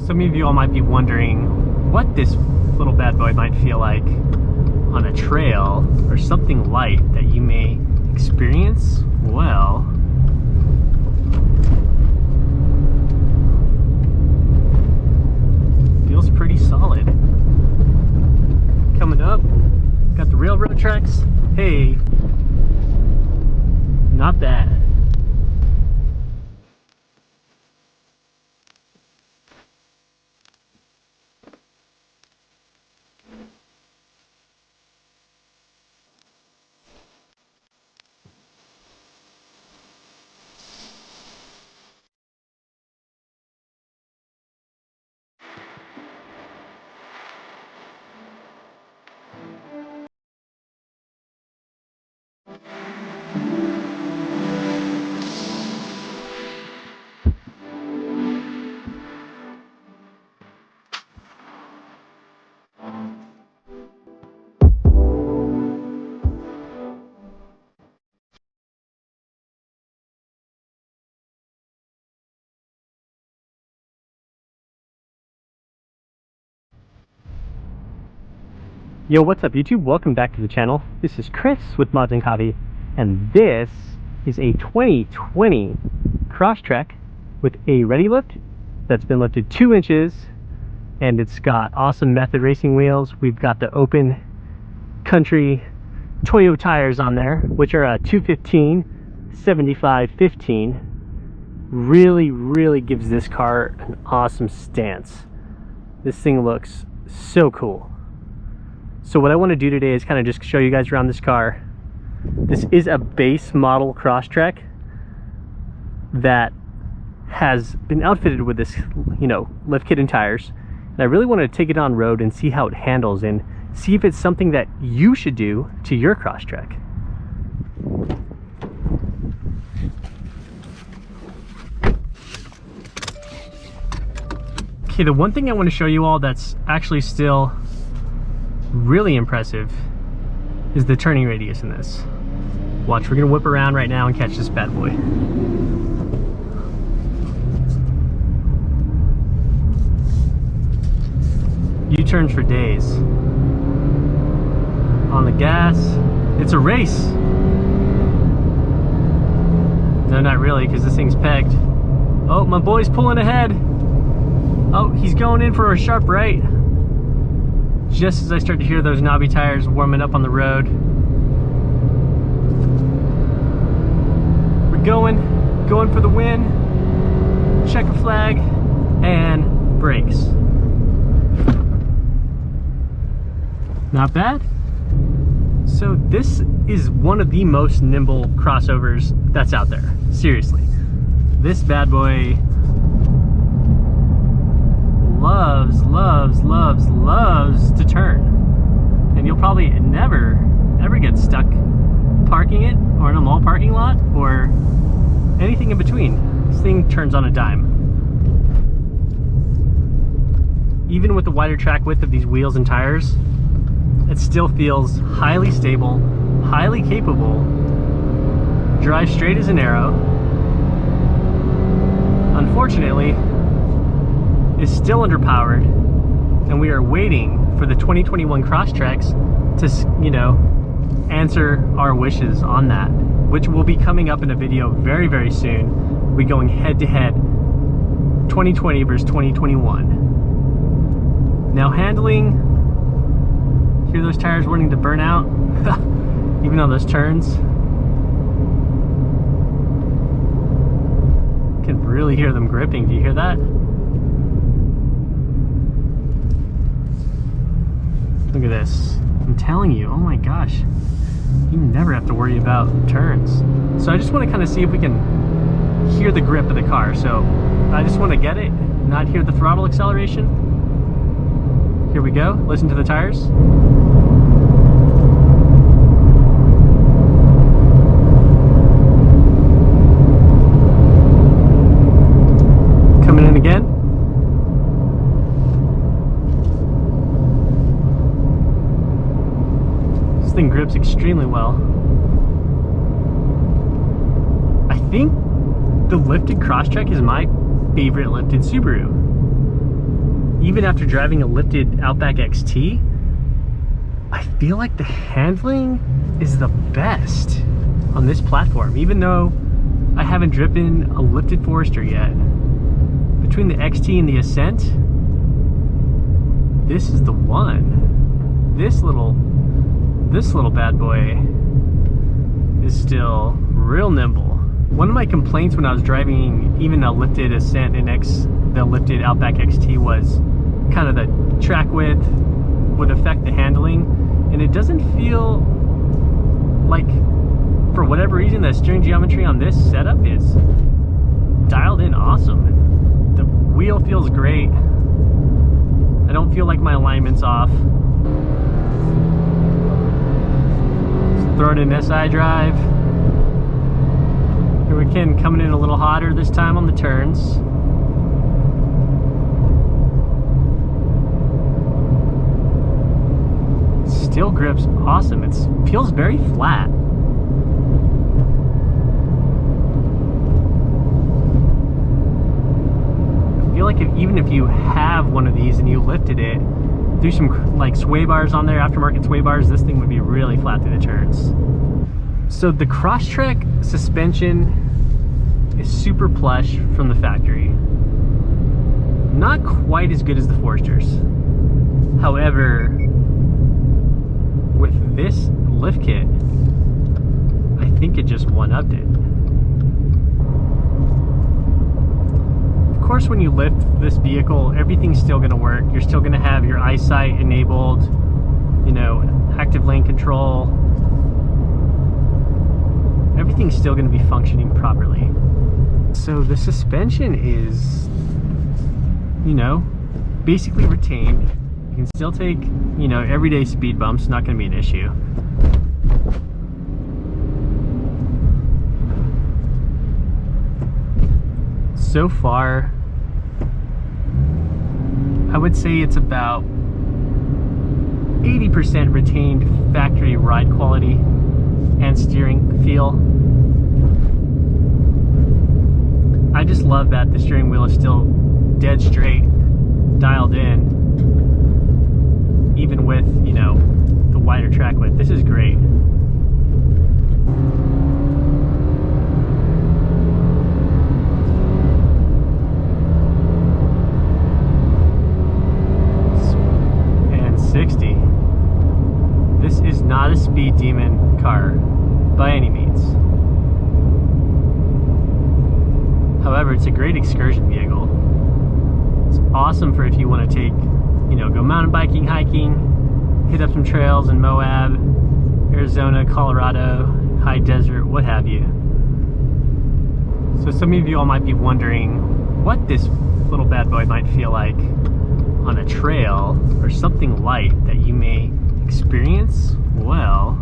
Some of you all might be wondering what this little bad boy might feel like on a trail or something light that you may experience. Well, feels pretty solid. Coming up, got the railroad tracks. Hey, not bad. Yo, what's up YouTube? Welcome back to the channel. This is Chris with Mods and Coffee, and this is a 2020 Crosstrek with a ready lift that's been lifted 2 inches, and it's got awesome Method racing wheels. We've got the open country Toyo tires on there, which are a 215 75/15. Really gives this car an awesome stance. This thing looks so cool. So what I want to do today is kind of just show you guys around this car. This is a base model Crosstrek that has been outfitted with this, lift kit and tires. And I really want to take it on road and see how it handles and see if it's something that you should do to your Crosstrek. Okay, the one thing I want to show you all that's actually still really impressive is the turning radius in this. Watch, we're gonna whip around right now and catch this bad boy. U-turns for days. On the gas, it's a race. No, not really, because this thing's pegged. Oh, my boy's pulling ahead. Oh, he's going in for a sharp right. Just as I start to hear those knobby tires warming up on the road. We're going for the win. Checker flag and brakes. Not bad. So this is one of the most nimble crossovers that's out there. Seriously. This bad boy loves to turn, and you'll probably never ever get stuck parking it or in a mall parking lot or anything in between. This thing turns on a dime. Even with the wider track width of these wheels and tires, it still feels highly stable, highly capable, drives straight as an arrow. Unfortunately, is still underpowered, and we are waiting for the 2021 Crosstreks to, answer our wishes on that, which will be coming up in a video very soon. We'll be going head to head 2020 versus 2021. Now handling, hear those tires wanting to burn out even on those turns. Can really hear them gripping. Do you hear that? Look at this. I'm telling you, oh my gosh, you never have to worry about turns. So I just want to kind of see if we can hear the grip of the car. So I just want to get it, not hear the throttle acceleration. Here we go. Listen to the tires. Coming in again. Thing grips extremely well. I think the lifted Crosstrek is my favorite lifted Subaru. even after driving a lifted Outback XT, I feel like the handling is the best on this platform, even though I haven't driven a lifted Forester yet. Between the XT and the Ascent, this is the one. This little bad boy is still real nimble. One of my complaints when I was driving even a lifted Ascent and the lifted Outback XT was kind of the track width would affect the handling, and it doesn't feel like, for whatever reason, the steering geometry on this setup is dialed in awesome. The wheel feels great. I don't feel like my alignment's off. Just throwing in SI drive. Here we can, coming in a little hotter this time on the turns. Still grips awesome. It feels very flat. I feel like even if you have one of these and you lifted it, do some like sway bars on there, aftermarket sway bars, this thing would be really flat through the turns. So the Crosstrek suspension is super plush from the factory. Not quite as good as the Foresters. However, with this lift kit, I think it just one-upped it. Of course, when you lift this vehicle, everything's still gonna work. You're still gonna have your eyesight enabled, you know, active lane control. Everything's still gonna be functioning properly. So the suspension is, you know, basically retained. You can still take, you know, everyday speed bumps, not going to be an issue. So far, I would say it's about 80% retained factory ride quality and steering feel. I just love that the steering wheel is still dead straight, dialed in, even with, you know, the wider track width. This is great. And 60. This is not a speed demon car by any means. However, it's a great excursion vehicle. It's awesome for if you want to take, you know, go mountain biking, hiking, hit up some trails in Moab, Arizona, Colorado, high desert, what have you. So some of you all might be wondering what this little bad boy might feel like on a trail or something light that you may experience. Well,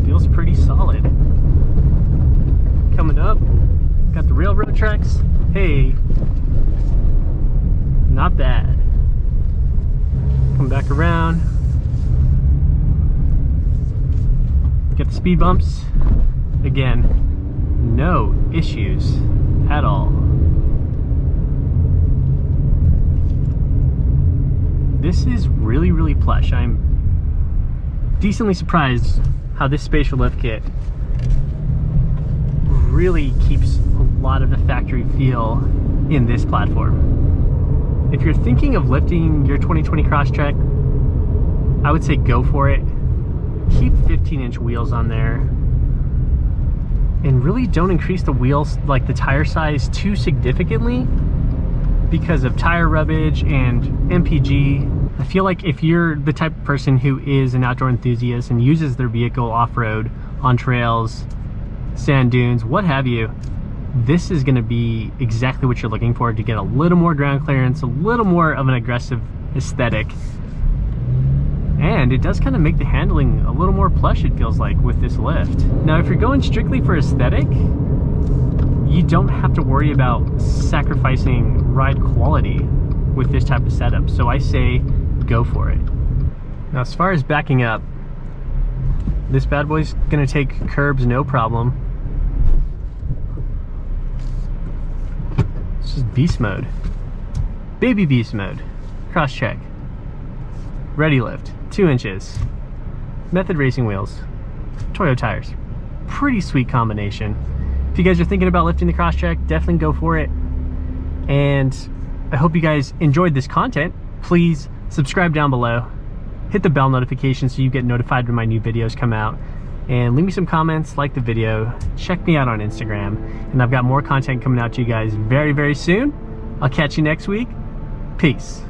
feels pretty solid. Coming up, got the railroad tracks. Hey, not bad. Come back around. Get the speed bumps. Again, no issues at all. This is really, really plush. I'm decently surprised how this spatial lift kit really keeps a lot of the factory feel in this platform. If you're thinking of lifting your 2020 Crosstrek, I would say go for it. Keep 15-inch wheels on there, and really don't increase the wheels, like the tire size, too significantly because of tire rubbage and MPG. I feel like if you're the type of person who is an outdoor enthusiast and uses their vehicle off-road, on trails, sand dunes, what have you, this is going to be exactly what you're looking for to get a little more ground clearance, a little more of an aggressive aesthetic. And it does kind of make the handling a little more plush, it feels like, with this lift. Now, if you're going strictly for aesthetic, you don't have to worry about sacrificing ride quality with this type of setup. So I say go for it. Now, as far as backing up, this bad boy's gonna take curbs no problem. This is beast mode. Baby beast mode. Crosstrek. Ready lift. 2 inches. Method racing wheels. Toyo tires. Pretty sweet combination. If you guys are thinking about lifting the Crosstrek, definitely go for it. And I hope you guys enjoyed this content. Please subscribe down below. Hit the bell notification so you get notified when my new videos come out. And leave me some comments, like the video, check me out on Instagram. And I've got more content coming out to you guys very, very soon. I'll catch you next week. Peace.